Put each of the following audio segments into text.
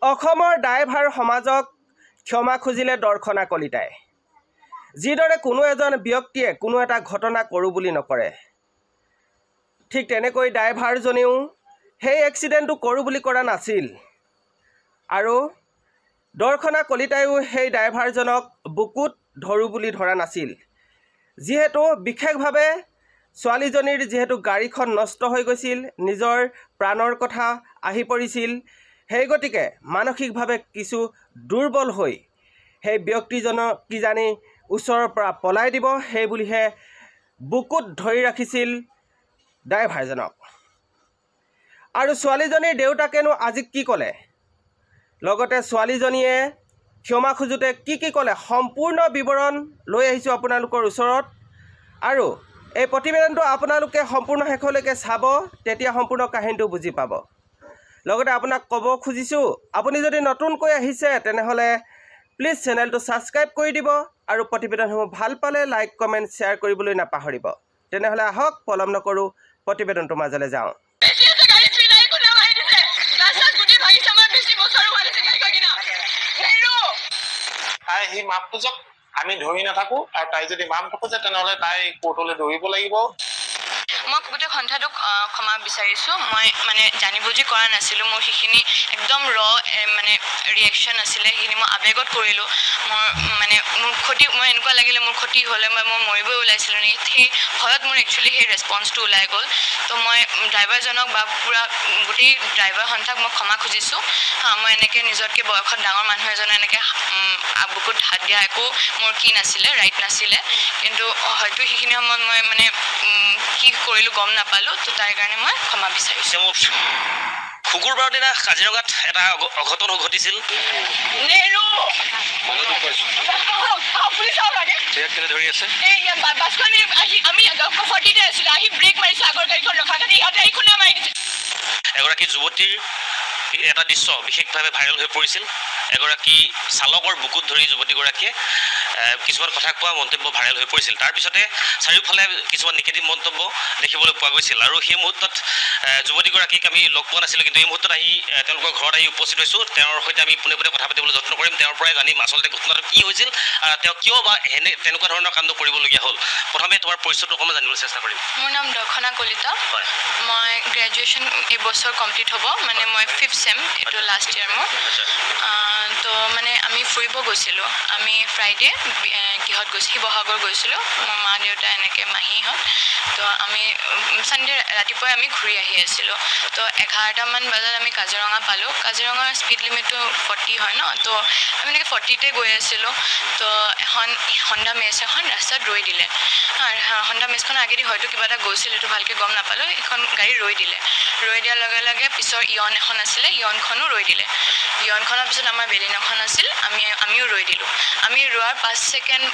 অসমৰ ড্ৰাইভাৰ সমাজক ক্ষমা খুজিলে দৰ্শনা কলিতাই। যিদৰে কোনো এজন ব্যক্তিয়ে কোনো এটা ঘটনা কৰোঁ বুলি নকৰে, ঠিক তেনেকৈ ড্ৰাইভাৰজনেও সেই এক্সিডেণ্টটো কৰোঁ বুলি কৰা নাছিল। আৰু দৰ্শনা কলিতাইও সেই ড্ৰাইভাৰজনক বুকুত ধৰোঁ বুলি ধৰা নাছিল। যিহেতু বিশেষভাৱে ছোৱালীজনীৰ যিহেতু গাড়ীখন নষ্ট হৈ গৈছিল, নিজৰ প্ৰাণৰ কথা আহি পৰিছিল, সেই গতিকে মানসিকভাৱে কিছু দুৰ্বল হৈ সেই ব্যক্তিজনক কিজানি ওচৰৰ পৰা পলাই দিব, সেই বুলিহে বুকুত ধৰি ৰাখিছিল ড্ৰাইভাৰজনক। আৰু ছোৱালীজনীৰ দেউতাকেনো আজি কি ক'লে, লগতে ছোৱালীজনীয়ে ক্ষমা খোজোঁতে কি ক'লে, সম্পূৰ্ণ বিৱৰণ লৈ আহিছোঁ আপোনালোকৰ ওচৰত। আৰু এই প্ৰতিবেদনটো আপোনালোকে সম্পূৰ্ণ শেষলৈকে চাব, তেতিয়া সম্পূৰ্ণ কাহিনীটো বুজি পাব। লগতে আপোনাক ক'ব খুজিছোঁ, আপুনি যদি নতুনকৈ আহিছে তেনেহ'লে প্লিজ চেনেলটো ছাবস্ক্ৰাইব কৰি দিব আৰু প্ৰতিবেদনসমূহ ভাল পালে লাইক কমেণ্ট শ্বেয়াৰ কৰিবলৈ নাপাহৰিব। তেনেহ'লে আহক পলম নকৰোঁ, প্ৰতিবেদনটোৰ মাজলৈ যাওঁ। সি মাপ খোজক, আমি ধৰি নাথাকো। আৰু তাই যদি মাপ নোখোজে তেনেহ'লে তাই কোৰ্টলৈ দৌৰিব লাগিব। মই গোটেই সন্ধ্যাটোক ক্ষমা বিচাৰিছোঁ। মই মানে জানি বুজি কৰা নাছিলোঁ। মোৰ সেইখিনি একদম মানে ৰিয়েকশ্যন আছিলে, সেইখিনি মই আৱেগত কৰিলোঁ। মোৰ ক্ষতি, মই এনেকুৱা লাগিলে মোৰ ক্ষতি হ'লে মই মৰিবই ওলাইছিলোঁ নেকি, সেই ভয়ত মোৰ একচুৱেলি সেই ৰেচপন্সটো ওলাই গ'ল। তো মই ড্ৰাইভাৰজনক বা পূৰা গোটেই ড্ৰাইভাৰ সন্থাক মই ক্ষমা খুজিছোঁ। মই এনেকৈ নিজতকৈ বয়সত ডাঙৰ মানুহ এজনে এনেকৈ বুকুত হাত দিয়া একো মোৰ কি নাছিলে, ৰাইট নাছিলে। কিন্তু হয়তো সেইখিনি সময়ত মই মানে কি কৰিলোঁ গম নাপালোঁ। তো তাৰ কাৰণে মই ক্ষমা বিচাৰিছোঁ। শুকুৰবাৰৰ দিনা কাজিৰঙাত এটা অঘটন ঘটিছিল। ধৰি আছে এগৰাকী যুৱতীৰ এটা দৃশ্য বিশেষভাৱে ভাইৰেল হৈ পৰিছিল। এগৰাকী চালকৰ বুকুত ধৰি যুৱতীগৰাকীয়ে কিছুমান কথা কোৱা মন্তব্য ভাইৰেল হৈ পৰিছিল। তাৰপিছতে চাৰিওফালে কিছুমান নিগেটিভ মন্তব্য দেখিবলৈ পোৱা গৈছিল। আৰু সেই মুহূৰ্তত যুৱতীগৰাকীক আমি লগ পোৱা নাছিলোঁ, কিন্তু এই মুহূৰ্তত আহি তেওঁলোকৰ ঘৰত আহি উপস্থিত হৈছোঁ। তেওঁৰ সৈতে আমি পোনে পোনে কথা পাতিবলৈ যত্ন কৰিম, তেওঁৰ পৰাই জানিম আচলতে ঘটনাটো কি হৈছিল, তেওঁ কিয় বা তেনেকুৱা ধৰণৰ কামটো কৰিবলগীয়া হ'ল। প্ৰথমে তোমাৰ পৰিচয়টো অকণমান জানিবলৈ চেষ্টা কৰিম। মোৰ নাম দৰ্শনা কলিতা। মই গ্ৰেজুৱেশ্যন এইবছৰ কমপ্লিট হ'ব, মানে মই 5th চেম, এইটো লাষ্ট ইয়েৰ মোৰ। তো মানে আমি ফুৰিব গৈছিলোঁ। আমি ফ্ৰাইডে কিহত গৈছোঁ, শিৱসাগৰ গৈছিলোঁ, মোৰ মা দেউতা এনেকৈ মাহীহঁত। তো আমি ছানডে ৰাতিপুৱাই আমি ঘূৰি আহি আছিলোঁ। তো 11টামান বজাত আমি কাজিৰঙা পালোঁ। কাজিৰঙাৰ স্পীড লিমিটটো 40 হয় ন, তো আমি এনেকৈ 40তে গৈ আছিলোঁ। তো এখন হণ্ডা মেচ এখন ৰাস্তাত ৰৈ দিলে। হণ্ডা মেচখনৰ আগেদি হয়তো কিবা এটা গৈছিল, এইটো ভালকৈ গম নাপালোঁ। এখন গাড়ী ৰৈ দিলে। ৰৈ দিয়াৰ লগে লগে পিছৰ ইয়ন এখন আছিলে, ইয়নখনো ৰৈ দিলে। ইয়নখনৰ পিছত আমাৰ বেলিনাখন আছিল, আমিও ৰৈ দিলোঁ। আমি ৰোৱাৰ 5 ছেকেণ্ড,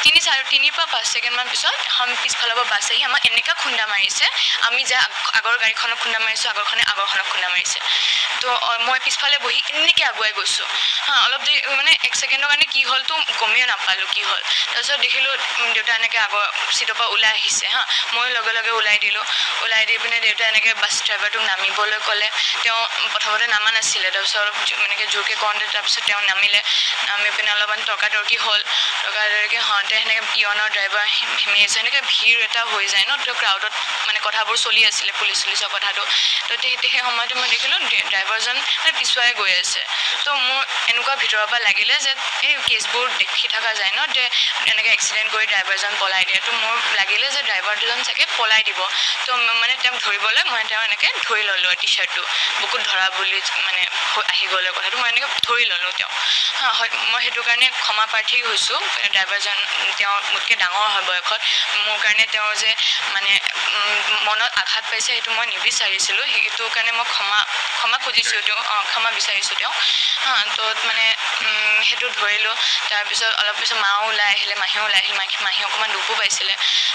3-4 পৰা 5 ছেকেণ্ডমান পিছত এখন পিছফালৰ পৰা বাছ আহি আমাক এনেকুৱা খুন্দা মাৰিছে। আমি যে আগৰ গাড়ীখনক খুন্দা মাৰিছোঁ, আগৰখনক খুন্দা মাৰিছে। তো মই পিছফালে বহি এনেকৈ আগুৱাই গৈছোঁ। অলপ দেৰি মানে 1 ছেকেণ্ডৰ কাৰণে কি হ'লতো গমেই নাপালোঁ কি হ'ল। তাৰপিছত দেখিলোঁ দেউতা এনেকৈ আগৰ চিটৰ পৰা ওলাই আহিছে। ময়ো লগে লগে ওলাই দিলোঁ। ওলাই দি পিনে দেউতা এনেকৈ বাছ ড্ৰাইভাৰটোক নামিবলৈ ক'লে। তেওঁ প্ৰথমতে নামা নাছিলে, তাৰপিছত অলপ এনেকৈ জোৰকৈ কওঁতে তাৰপিছত তেওঁ নামিলে। নামি পিনে অলপমান তৰ্কাতৰ্কি হ'ল। তৰ্কাতৰ্কি হওঁতে সেনেকৈ ইয়নৰ ড্ৰাইভাৰ মেচ সেনেকৈ ভিৰ এটা হৈ যায় ন, তো ক্ৰাউডত মানে কথাবোৰ চলি আছিলে, পুলিচৰ কথাটো। তো সেই সময়তে মই দেখিলোঁ ড্ৰাইভাৰজন মানে পিছুৱাই গৈ আছে। তো মোৰ এনেকুৱা ভিতৰৰ পৰা লাগিলে যে এই কেছবোৰ দেখি থকা যায় ন, যে এনেকৈ এক্সিডেণ্ট কৰি ড্ৰাইভাৰজন পলাই দিয়ে। তো মোৰ লাগিলে যে ড্ৰাইভাৰজন চাগে পলাই দিব। তো মানে তেওঁক ধৰিবলৈ মই তেওঁ এনেকৈ ধৰি ল'লোঁ টি চাৰ্টটো, বুকুত ধৰা বুলি মানে আহি গ'লে কথাটো, মই এনেকৈ ধৰি ল'লোঁ তেওঁক। মই সেইটো কাৰণে ক্ষমা প্ৰাৰ্থী হৈছোঁ। ড্ৰাইভাৰজন তেওঁ মোতকৈ ডাঙৰ হয় বয়সত। মোৰ কাৰণে তেওঁ যে মানে মনত আঘাত পাইছে সেইটো মই নিবিচাৰিছিলোঁ। সেইটো কাৰণে মই ক্ষমা খুজিছোঁ তেওঁ, ক্ষমা বিচাৰিছোঁ তেওঁক। তো মানে সেইটো ধৰিলোঁ। তাৰপিছত অলপ পিছত মাও ওলাই আহিলে, মাহীও ওলাই আহিলে। মাহী অকণমান দুখো পাইছিলে।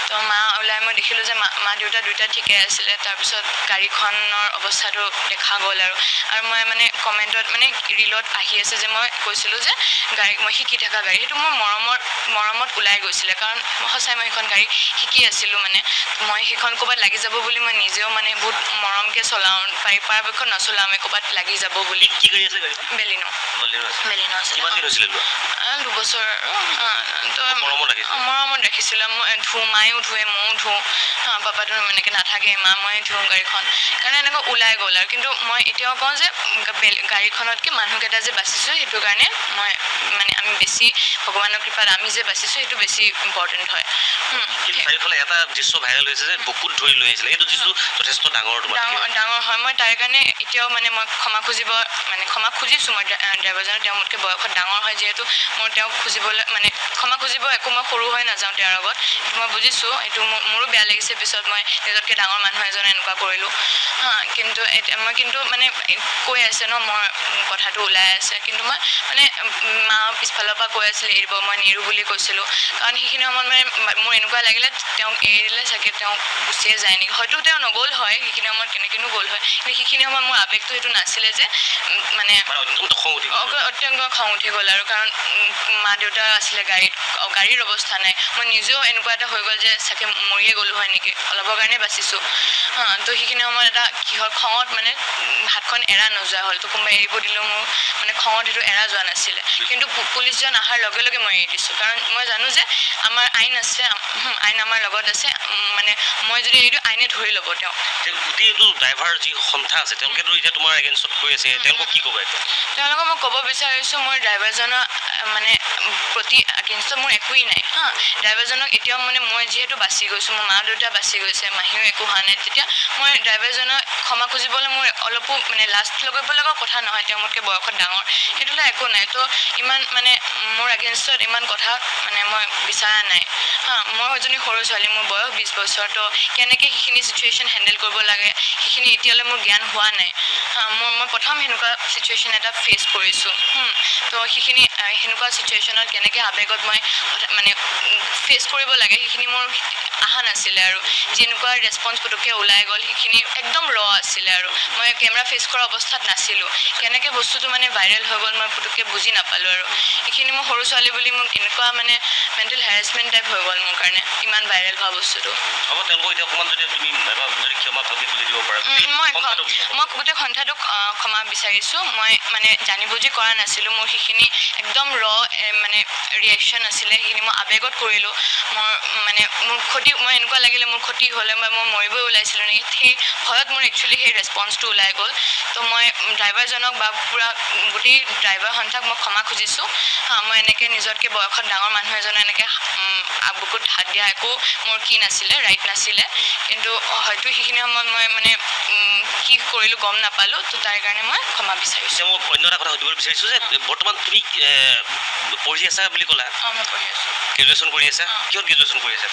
তো মা ওলাই মই দেখিলোঁ যে মা দেউতা দুয়োটা ঠিকে আছিলে। তাৰপিছত গাড়ীখনৰ অৱস্থাটো দেখা গ'ল আৰু আৰু মই মানে কমেণ্টত মানে ৰিলত আহি আছে যে মই কৈছিলোঁ যে গাড়ী মই শিকি থকা গাড়ী সেইটো মোৰ মৰমত ওলাই গৈছিলে কাৰণ সঁচাই মই সেইখন গাড়ী শিকি আছিলোঁ মানে মই সেইখন ক'ৰবাত লাগি যাব বুলি মই নিজেও মানে বহুত মৰমকৈ চলাওঁ পৰাপক্ষত নচলাওঁ ক'ৰবাত লাগি যাব বুলি কি গাড়ী আছে গাড়ীখন বেলিনো আছে কিমান দিন হৈছিলে 2 বছৰ তো মৰমত ৰাখিছিলোঁ মই মায়েও ধুৱে ময়ো ধুওঁ পাপাটো এনেকৈ নাথাকে মই ধুওঁ গাড়ীখন কাৰণে এনেকৈ ওলাই গ'ল আৰু কিন্তু মই এতিয়াও কওঁ যে গাড়ীখনতকৈ মানুহকেইটা যে বাচিছোঁ সেইটো কাৰণে মই মানে আমি বেছি ভগৱানৰ কৃপাত আমি যে বাচিছোঁ সেইটো বেছি ইম্পৰ্টেণ্ট হয় চাৰিওফালে এটা দৃশ্য ভাইৰেল হৈছে যে বুকুত ধৰি লৈ আহিছিলে এইটো দৃশ্য যথেষ্ট ডাঙৰ হয় মই তাৰ কাৰণে এতিয়াও মানে মই ক্ষমা খুজিছোঁ মই ড্ৰাইভাৰজনে তেওঁ মোতকৈ বয়সত ডাঙৰ হয় যিহেতু মোৰ তেওঁক খুজিবলৈ মানে ক্ষমা খুজিব একো মই সৰু হৈ নাযাওঁ তেওঁৰ আগত মই বুজিছোঁ এইটো মোৰো বেয়া লাগিছে পিছত মই নিজতকৈ ডাঙৰ মানুহ এজনে এনেকুৱা কৰিলোঁ কিন্তু মই কিন্তু মানে কৈ আছে ন মোৰ কথাটো ওলাই আছে কিন্তু মই মানে মা পিছফালৰ পৰা কৈ আছিলে এৰিব মই নেৰোঁ বুলি কৈছিলোঁ কাৰণ সেইখিনি সময়ত মানে মোৰ এনেকুৱা লাগিলে তেওঁক এৰি দিলে চাগে তেওঁ গুচিয়ে যায় নেকি হয়তো তেওঁ নগ'ল হয় সেইখিনি সময়ত কেনেকৈনো গ'ল হয় কিন্তু সেইখিনি সময়ত মোৰ আৱেগটো সেইটো নাছিলে যে মানে অত্যন্ত খং উঠি গ'ল আৰু কাৰণ মা দেউতা আছিলে গাড়ীৰ অৱস্থা নাই মই নিজেও এনেকুৱা এটা হৈ গ'ল যে চাগে মৰিয়ে গ'লোঁ হয় নেকি অলপৰ কাৰণে বাচিছোঁ তো সেইখিনি সময়ত এটা কিহৰ খঙত মানে হাতখন এৰা নোযোৱা হ'ল তো কোনোবাই এৰিব দিলেও মোৰ মানে খঙত সেইটো এৰা যোৱা নাছিলে কিন্তু পুলিচজন অহাৰ লগে লগে মই এৰি দিছোঁ কাৰণ মই জানো যে আমাৰ আইন আছে আইন আমাৰ লগত আছে মানে মই যদি এৰি দিওঁ আইনে ধৰি ল'ব তেওঁক গোটেইটো ড্ৰাইভাৰ যি সন্থা আছে তেওঁলোকেতো এতিয়া তোমাৰ এগেইনষ্টত কৈ আছে তেওঁলোকক কি ক'বা তেওঁলোকক মই ক'ব বিচাৰিছোঁ মোৰ ড্ৰাইভাৰজনৰ মানে প্ৰতি এগেইনষ্টত মোৰ একোৱেই নাই ড্ৰাইভাৰজনক এতিয়াও মানে মই যিহেতু বাচি গৈছোঁ মোৰ মা দেউতা বাচি গৈছে মাহীও একো হোৱা নাই তেতিয়া মই ড্ৰাইভাৰজনক ক্ষমা খুজিবলৈ মোৰ অলপো মানে লাষ্ট লগাব লগা কথা নহয় তেওঁ মোতকৈ বয়সত ডাঙৰ সেইটোলৈ একো নাই তো ইমান মানে মোৰ এগেইনষ্টত ইমান কথা মানে মই বিচৰা নাই মই এজনী সৰু ছোৱালী মোৰ বয়স 20 বছৰ তো কেনেকৈ সেইখিনি চিটুৱেশ্যন হেণ্ডেল কৰিব লাগে সেইখিনি এতিয়ালৈ মোৰ জ্ঞান হোৱা নাই মই প্ৰথম সেনেকুৱা চিটুৱেশ্যন এটা ফেচ কৰিছোঁ তো সেইখিনি সেনেকুৱা চিটুৱেশ্যনত কেনেকৈ আৱেগত মই মানে ফেচ কৰিব লাগে সেইখিনি মোৰ অহা নাছিলে আৰু যেনেকুৱা ৰেছপন্স পটককৈ ওলাই গ'ল সেইখিনি একদম আছিলে আৰু মই কেমেৰা ফেচ কৰা অৱস্থাত নাছিলোঁ কেনেকৈ বস্তুটো মানে ভাইৰেল হৈ গ'ল মই পটককৈ বুজি নাপালোঁ আৰু এইখিনি মই সৰু ছোৱালী বুলি মোক এনেকুৱা মানে মেণ্টেল হেৰাছমেণ্ট টাইপ হৈ গ'ল মোৰ কাৰণে ইমান ভাইৰেল হোৱা বস্তুটো মই গোটেই সন্থাটোক ক্ষমা বিচাৰিছোঁ মই মানে জানি বুজি কৰা নাছিলোঁ মোৰ সেইখিনি একদম মানে ৰিয়েকশ্যন আছিলে সেইখিনি মই আৱেগত কৰিলোঁ মোৰ ক্ষতি মই এনেকুৱা লাগিলে মোৰ ক্ষতি হ'লে মই মৰিবই ওলাইছিলোঁ নেকি সেই ভয়ত মোৰ একচুৱেলি সেই ৰেছপন্সটো ওলাই গ'ল তো মই ড্ৰাইভাৰজনক বা পূৰা গোটেই ড্ৰাইভাৰ সন্থাক মই ক্ষমা খুজিছোঁ মই এনেকৈ নিজতকৈ বয়সত ডাঙৰ মানুহ এজনে এনেকৈ বুকুত হাত দিয়া একো মোৰ কি নাছিলে ৰাইট নাছিলে কিন্তু হয়তো সেইখিনি সময়ত মই মানে কি কৰিলোঁ গম নাপালোঁ তো তাৰ কাৰণে মই ক্ষমা বিচাৰিছোঁ মই অন্য এটা কথা সুধিবলৈ বিচাৰিছোঁ যে বৰ্তমান তুমি পঢ়ি আছা বুলি ক'লা মই পঢ়ি আছোঁ গ্ৰেজুৱেশ্যন কৰি আছা কিহত গ্ৰেজুৱেশ্যন কৰি আছা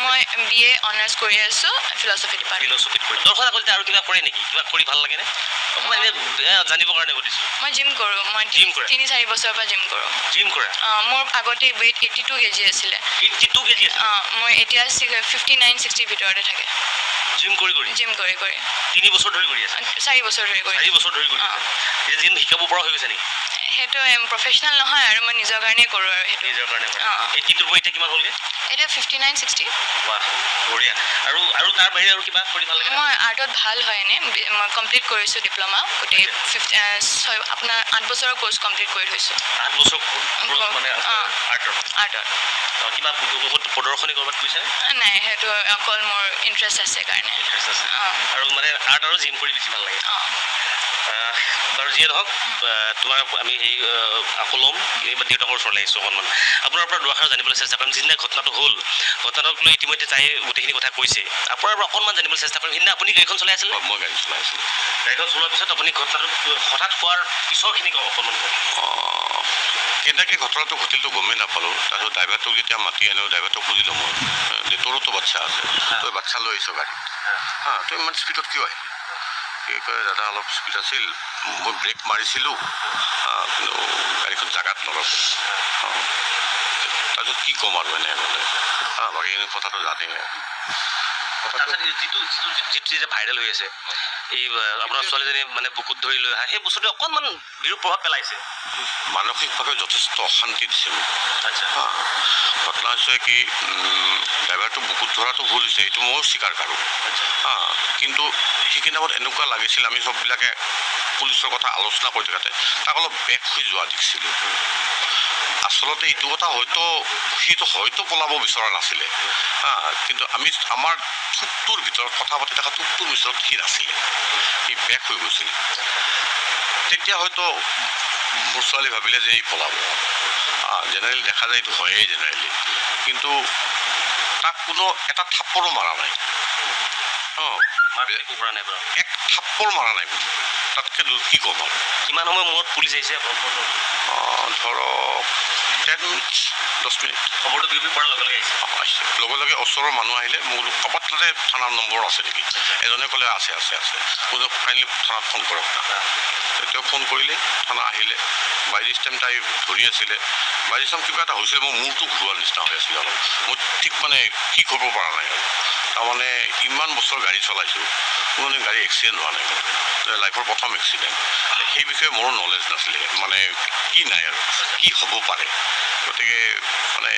মই BA অনাৰ্ছ কৰি আছোঁ ফিল'চফি ফিল'চফিত কৰি দৰ্শক আৰু কিবা কৰে নেকি কিবা কৰি ভাল লাগেনে জানিবৰ কাৰণে সুধিছোঁ মই জিম কৰোঁ মই 3-4 বছৰৰ পৰা জিম কৰোঁ জিম কৰা মোৰ আগতে ৱেইট 82 kg আছিলে 82 kg আছিল মই এতিয়া 59-60 ভিতৰতে থাকে জিম কৰি 3 বছৰ ধৰি কৰি আছা 4 বছৰ ধৰি কৰি এতিয়া জিম শিকাব পৰা হৈ গৈছে নেকি সেইটো প্ৰফেচনেল নহয় আৰু মই নিজৰ কাৰণেই কৰোঁ আৰু সেইটো নিজৰ কাৰণে 82 পৰা এতিয়া কিমান হ'লগৈ এতিয়া 59-60 বাহ বঢ়িয়া আৰু তাৰ বাহিৰে আৰু কিবা কৰি ভাল লাগে মই আৰ্টত ভাল হয় এনে মই কমপ্লিট কৰিছোঁ ডিপ্ল'মা গোটেই আপোনাৰ 8 বছৰৰ কোৰ্চ কমপ্লিট কৰি থৈছোঁ 8 বছৰ কোৰ্চ মানে আৰ্টত কিবা প্ৰদৰ্শনী কৰবাত কৈছে নাই সেইটো অকল মোৰ ইণ্টাৰেষ্ট আছে কাৰণে আৰু মানে আৰ্ট আৰু জিম কৰি বেছি ভাল লাগে বাৰু যিয়ে ধৰক তোমাৰ আমি সেই আকৌ ল'ম দেউতাকৰ ওচৰলৈ আহিছোঁ অকণমান আপোনাৰ পৰা দুআষাৰ জানিবলৈ চেষ্টা কৰিম যিদিনা ঘটনাটো হ'ল ঘটনাটোক লৈ ইতিমধ্যে তাই গোটেইখিনি কথা কৈছে আপোনাৰ পৰা অকণমান জানিবলৈ চেষ্টা কৰিম সিদিনা আপুনি গাড়ীখন চলাই আছিল মই গাড়ী চলাইছিলোঁ গাড়ীখন চলোৱাৰ পিছত আপুনি ঘটনাটো হঠাৎ হোৱাৰ পিছৰখিনি অকণমান কেনেকৈ ঘটনাটো ঘটিলটো গমেই নাপালোঁ তাৰপিছত ড্ৰাইভাৰটোক যেতিয়া মাতি আনিলোঁ ড্ৰাইভাৰটোক সুধিলোঁ মই যে তোৰোতো বাচ্ছা আছে তই বাচ্ছা লৈ আহিছ গাড়ীত তই ইমান স্পীডত কিয় আহিলি কি কয় দাদা অলপ স্পীড আছিল মই ব্ৰেক মাৰিছিলোঁ কিন্তু গাড়ীখন জাগাত নৰখিল তাৰপিছত কি ক'ম আৰু এনে বোলে বাকীখিনি কথাটো জানেই যিটো ভাইৰেল হৈ আছে এই আপোনাৰ ছোৱালীজনী মানে বুকুত ধৰি লৈ অহা সেই বস্তুটোৱে অকণমান বিৰূপ প্ৰভাৱ পেলাইছে মানসিকভাৱে যথেষ্ট অশান্তি দিছে মোক আচ্ছা ঘটনা হৈছে কি ড্ৰাইভাৰটো বুকুত ধৰাটো ভুল হৈছে এইটো ময়ো স্বীকাৰ কৰোঁ কিন্তু সেইখিনি সময়ত এনেকুৱা লাগিছিল আমি চববিলাকে পুলিচৰ কথা আলোচনা কৰি থাকোঁতে তাক অলপ বেক হৈ যোৱা দেখিছিলোঁ আচলতে এইটো কথা সিটো হয়তো পলাব বিচৰা নাছিলে কিন্তু আমি আমাৰ থুপটোৰ ভিতৰত কথা পাতি থকা থুপটোৰ ভিতৰত সি নাছিলে সি বেক হৈ গৈছিল তেতিয়া হয়তো মোৰ ছোৱালী ভাবিলে যে ই পলাব জেনেৰেলি দেখা যায় এইটো হয়েই জেনেৰেলি কিন্তু তাক কোনো এটা থাপ্পৰো মাৰা নাই এক থাপ্পৰ মাৰা নাই তাতকৈ কি ক'ম আৰু কিমান সময় মূৰত পুলিচ আহিছে ধৰক 10 মিনিট 10 মিনিট খবৰটো বিয়পি পৰাৰ লগে লগে আহিছে লগে লগে ওচৰৰ মানুহ আহিলে মোৰ ক'ৰবাত তাতে থানাৰ নম্বৰ আছে নেকি এজনে ক'লে আছে কাইণ্ডলি থানাত ফোন কৰক তেওঁ ফোন কৰিলে থানা আহিলে বাই দিছ টাইম তাই ধৰি আছিলে বাই দিছ টাইম কিবা এটা হৈছিলে মোৰ মূৰটো ঘূৰোৱাৰ নিচিনা হৈ আছিলে অলপ মই ঠিক মানে কি কৰিব পৰা নাই আৰু তাৰমানে ইমান বছৰ গাড়ী চলাইছোঁ কোনো গাড়ী এক্সিডেণ্ট হোৱা নাই লাইফৰ প্ৰথম এক্সিডেণ্ট সেই বিষয়ে মোৰো নলেজ নাছিলে মানে কি নাই আৰু কি হ'ব পাৰে গতিকে মানে